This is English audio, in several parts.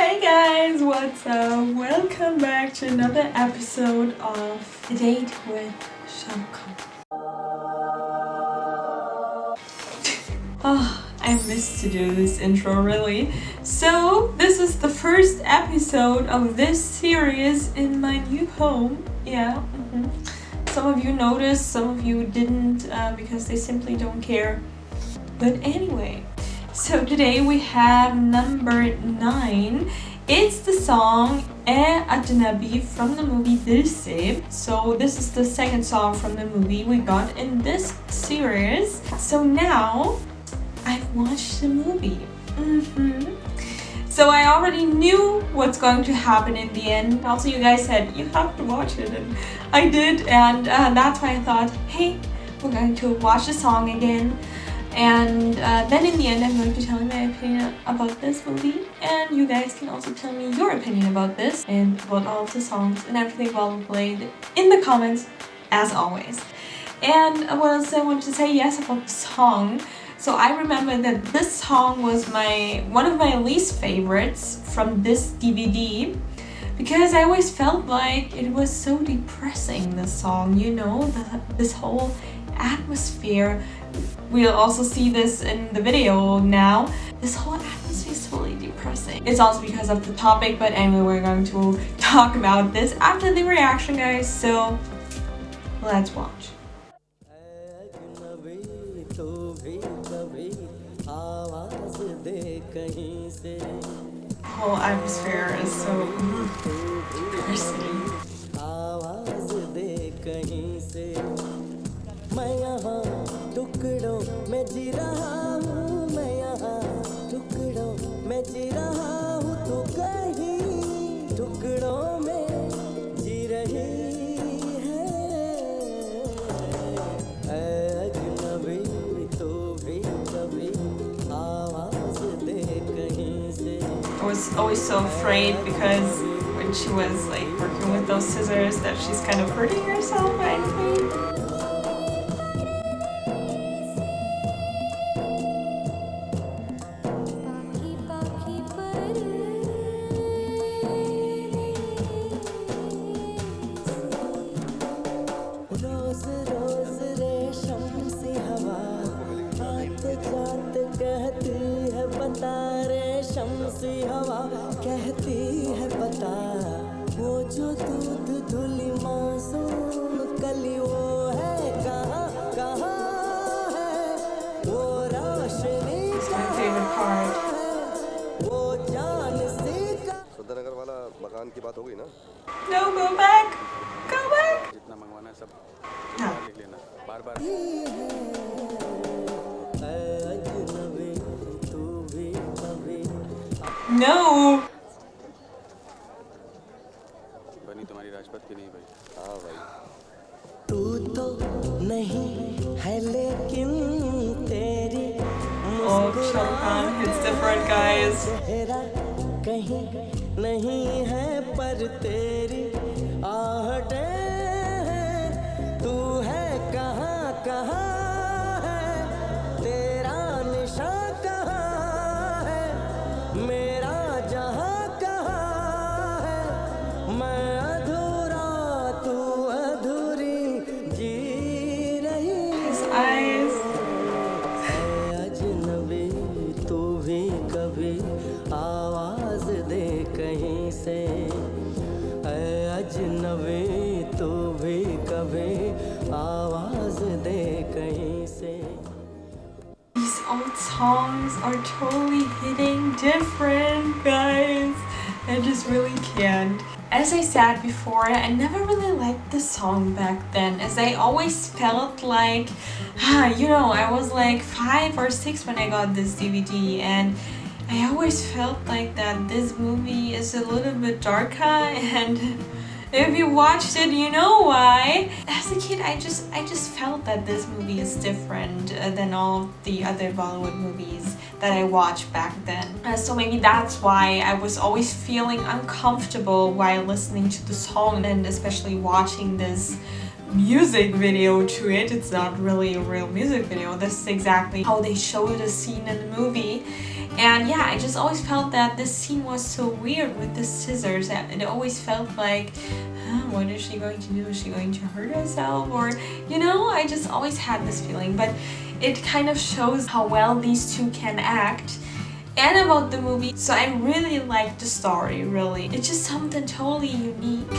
Hey guys, what's up? Welcome back to another episode of A Date with Shahrukh. Oh, I missed to do this intro really. So, this is the first episode of this series in my new home. Yeah, Some of you noticed, some of you didn't because they simply don't care. But anyway, so today we have number 9. It's the song Ae Ajnabi from the movie Dil Se. So this is the second song from the movie we got in this series. So now I've watched the movie. So I already knew what's going to happen in the end. Also, you guys said you have to watch it, and I did, and that's why I thought, hey, we're going to watch the song again. And then in the end, I'm going to tell you my opinion about this movie, and you guys can also tell me your opinion about this and about all of the songs and everything well played in the comments, as always. And what else I want to say? Yes, about the song. So I remember that this song was one of my least favorites from this DVD, because I always felt like it was so depressing, this song, you know, this whole atmosphere. We'll also see this in the video now. This whole atmosphere is totally depressing. It's also because of the topic, but anyway, we're going to talk about this after the reaction, guys, so let's watch. The whole atmosphere is so depressing. मैं यहाँ टुकड़ों में जी रहा हूँ, मैं यहाँ टुकड़ों में जी रहा हूँ, तू कहीं टुकड़ों में जी रही है। ऐ अजनबी तू भी कभी आवाज़ दे कहीं से। I was always so afraid because when she was like working with those scissors that she's kind of hurting herself, I think. शमसी हवा कहती है बता, वो जो दूध धुली मासूम कली वो है कहाँ कहाँ है, वो रोशनी कहाँ है, वो जान सी का। सुंदरनगर वाला मकान की बात हो गई ना? No, go back, go back. जितना मंगवाना है सब हाँ. लिख लेना बार-बार। No. बनी तुम्हारी राजपथ की नहीं भाई। हाँ भाई। तू तो नहीं है लेकिन तेरी Oh, Shahrukh hits different, guys. चेहरा कहीं नहीं है पर तेरी आहटें हैं, तू है कहाँ कहाँ है, तेरा निशान कहाँ है, मेरा जहाँ कहाँ है, मैं अधूरा तू अधूरी जी रही। His eyes. अजनबी तू भी कभी आवाज दे कहीं से, अजनबी तू भी कभी आवाज दे कहीं से। These old songs are totally hitting different, guys. I just really can't. As I said before, I never really liked the song back then, as I always felt like, I was like 5 or 6 when I got this DVD, and I always felt like that this movie is a little bit darker, and if you watched it, you know why. As a kid, I just felt that this movie is different than all the other Bollywood movies that I watched back then. So maybe that's why I was always feeling uncomfortable while listening to the song and especially watching this music video to it. It's not really a real music video. This is exactly how they showed the scene in the movie. And yeah, I just always felt that this scene was so weird with the scissors. It always felt like, what is she going to do? Is she going to hurt herself? Or, you know, I just always had this feeling. But it kind of shows how well these two can act and about the movie. So I really liked the story, really. It's just something totally unique.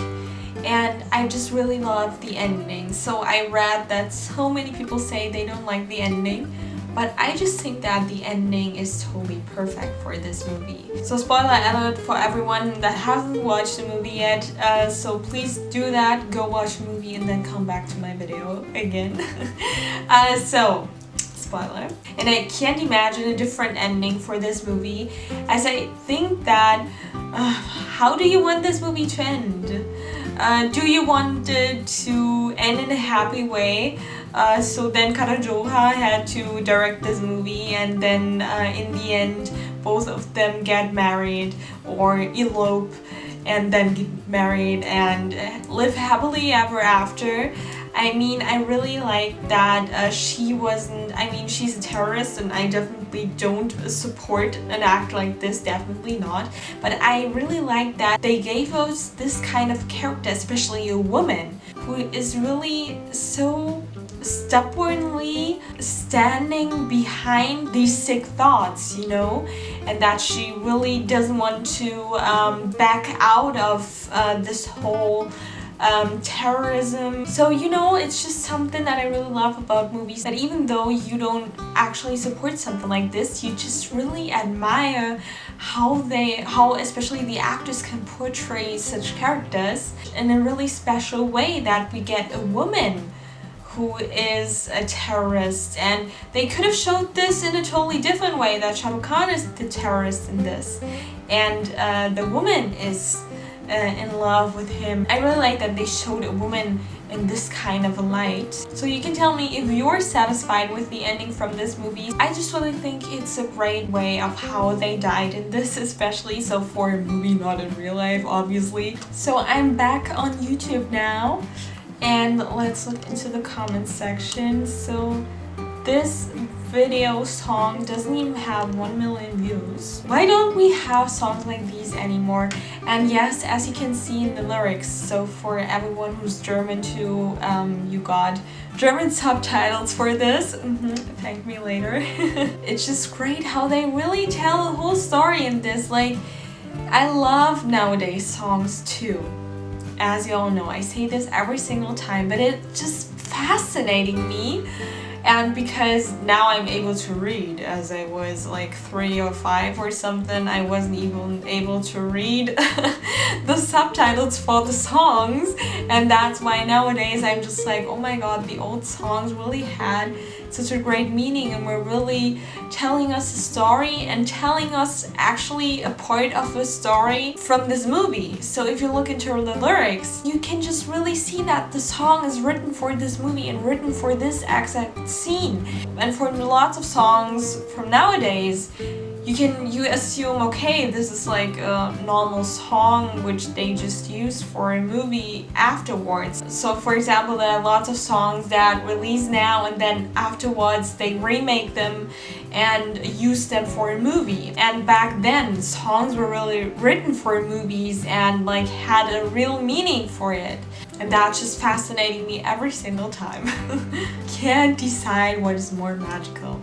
And I just really love the ending. So I read that so many people say they don't like the ending. But I just think that the ending is totally perfect for this movie. So spoiler alert for everyone that hasn't watched the movie yet. So please do that. Go watch the movie and then come back to my video again. So spoiler. And I can't imagine a different ending for this movie, as I think that how do you want this movie to end? Do you want it to end in a happy way? So then Karajoha had to direct this movie, and then in the end both of them get married or elope and then get married and live happily ever after. I mean, I really like that she wasn't, I mean, she's a terrorist and I definitely don't support an act like this, definitely not. But I really like that they gave us this kind of character, especially a woman, who is really so stubbornly standing behind these sick thoughts, you know, and that she really doesn't want to back out of this whole terrorism. So, you know, it's just something that I really love about movies, that even though you don't actually support something like this, you just really admire how especially the actors can portray such characters in a really special way, that we get a woman who is a terrorist. And they could have showed this in a totally different way, that Shahrukh Khan is the terrorist in this and the woman is in love with him. I really like that they showed a woman in this kind of a light. So you can tell me if you're satisfied with the ending from this movie. I just really think it's a great way of how they died in this, especially so for a movie, not in real life, obviously. So I'm back on YouTube now, and let's look into the comments section. So this video song doesn't even have 1 million views. Why don't we have songs like these anymore? And yes, as you can see in the lyrics, so for everyone who's German too, you got German subtitles for this. Thank me later. It's just great how they really tell a whole story in this. Like, I love nowadays songs too. As you all know, I say this every single time, but it's just fascinating me. And because now I'm able to read, as I was like 3 or 5 or something, I wasn't even able to read the subtitles for the songs. And that's why nowadays I'm just like, oh my god, the old songs really had such a great meaning and were really telling us a story and telling us actually a part of a story from this movie. So if you look into the lyrics, you can just really see that the song is written for this movie and written for this exact scene. And for lots of songs from nowadays, you assume, okay, this is like a normal song which they just use for a movie afterwards. So for example, there are lots of songs that release now and then afterwards they remake them and use them for a movie. And back then, songs were really written for movies and like had a real meaning for it. And that's just fascinating me every single time. Can't decide what is more magical.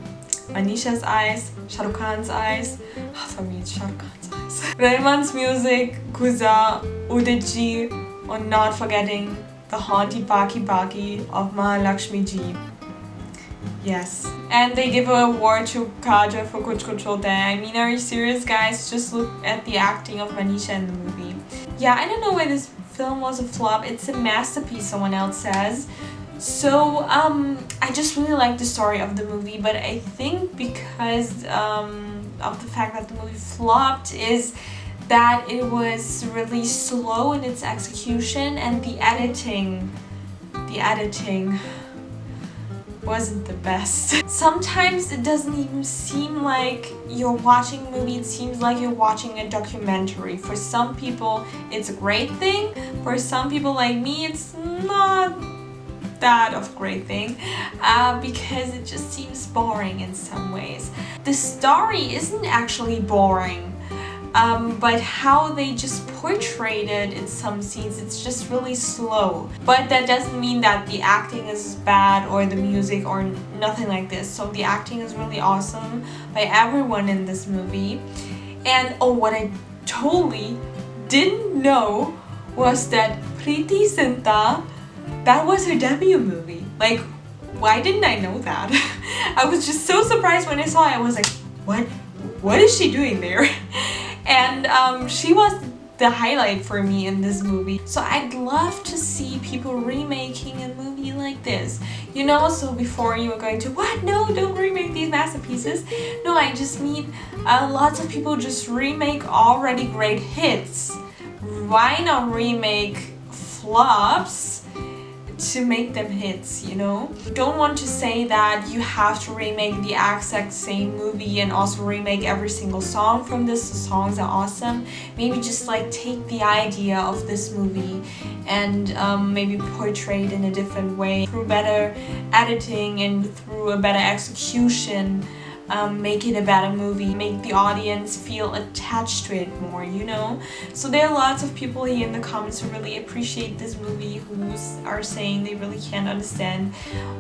Manisha's eyes, Shahrukh Khan's eyes. For me, it's Shahrukh Khan's eyes. Rahman's music, Gulzar, Udit ji, and not forgetting the haunty Baki Baki of Mahalaxmi ji. Yes. And they give an award to Kajol for Kuch Kuch Hota Hai. I mean, are you serious, guys? Just look at the acting of Manisha in the movie. Yeah, I don't know why this film was a flop. It's a masterpiece, someone else says. So, I just really like the story of the movie, but I think because of the fact that the movie flopped is that it was really slow in its execution, and the editing wasn't the best. Sometimes it doesn't even seem like you're watching a movie, it seems like you're watching a documentary. For some people, it's a great thing. For some people like me, it's not that of great thing because it just seems boring in some ways. The story isn't actually boring, but how they just portrayed it in some scenes, it's just really slow. But that doesn't mean that the acting is bad or the music or nothing like this. So the acting is really awesome by everyone in this movie. And oh, what I totally didn't know was that Preeti Zinta, that was her debut movie. Like, why didn't I know that? I was just so surprised when I saw it. I was like, what is she doing there? And she was the highlight for me in this movie. So I'd love to see people remaking a movie like this. You know, so before you were going to, what? No, don't remake these masterpieces. No, I just mean lots of people just remake already great hits. Why not remake flops to make them hits, you know? Don't want to say that you have to remake the exact same movie and also remake every single song from this. The songs are awesome. Maybe just like take the idea of this movie and maybe portray it in a different way through better editing and through a better execution. Make it a better movie, make the audience feel attached to it more, you know? So there are lots of people here in the comments who really appreciate this movie, who are saying they really can't understand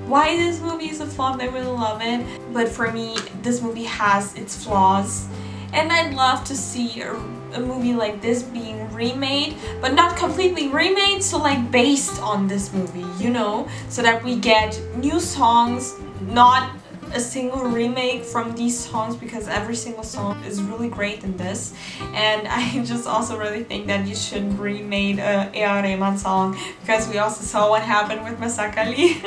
why this movie is a flop. They really love it. But for me, this movie has its flaws. And I'd love to see a movie like this being remade, but not completely remade, so like based on this movie, you know? So that we get new songs, not a single remake from these songs, because every single song is really great in this. And I just also really think that you should remake a R Rahman song, because we also saw what happened with Masakali.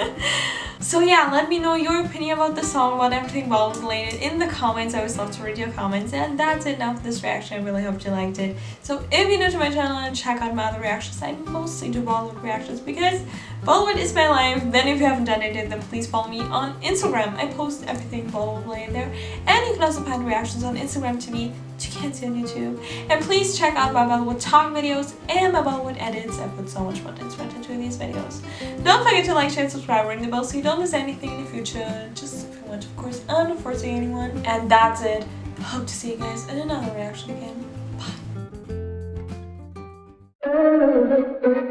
So yeah, let me know your opinion about the song, about everything Bollywood related in the comments. I always love to read your comments. And that's it now for this reaction. I really hope you liked it. So if you're new to my channel and check out my other reactions, I mostly do Bollywood reactions because Bollywood is my life. Then if you haven't done it yet, then please follow me on Instagram. I post everything Bollywood related there. And you can also find reactions on Instagram to me, which you can't see on YouTube. And please check out my Bollywood talk videos and my Bollywood edits. I put so much content into these videos. Don't forget to like, share, and subscribe, ring the bell so you don't miss anything in the future. Just if you want, of course, and not forcing anyone. And that's it. Hope to see you guys in another reaction again. Bye.